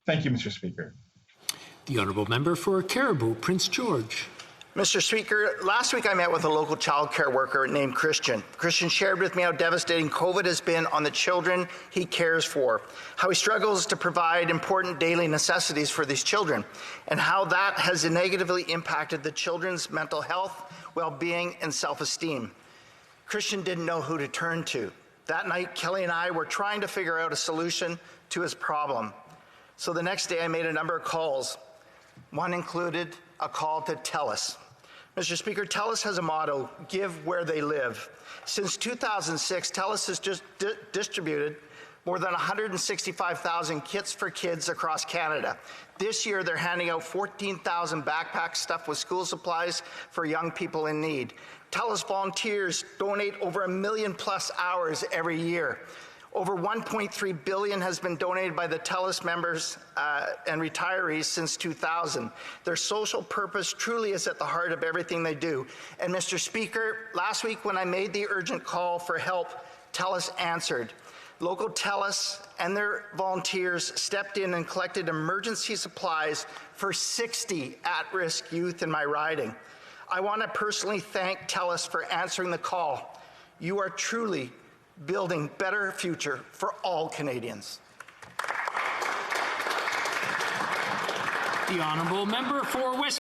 Thank you, Mr. Speaker. The honourable member for Caribou-Prince George. Mr. Speaker, last week I met with a local childcare worker named Christian. Christian shared with me how devastating COVID has been on the children he cares for, how he struggles to provide important daily necessities for these children, and how that has negatively impacted the children's mental health, well-being, and self-esteem. Christian didn't know who to turn to. That night, Kelly and I were trying to figure out a solution to his problem. So the next day I made a number of calls. One included a call to TELUS. Mr. Speaker, TELUS has a motto, give where they live. Since 2006, TELUS has just distributed more than 165,000 kits for kids across Canada. This year, they're handing out 14,000 backpacks stuffed with school supplies for young people in need. TELUS volunteers donate over 1 million+ hours every year. Over $1.3 billion has been donated by the TELUS members and retirees since 2000. Their social purpose truly is at the heart of everything they do. And Mr. Speaker, last week when I made the urgent call for help, TELUS answered. Local TELUS and their volunteers stepped in and collected emergency supplies for 60 at-risk youth in my riding. I want to personally thank TELUS for answering the call. You are truly building a better future for all Canadians. The honourable member for West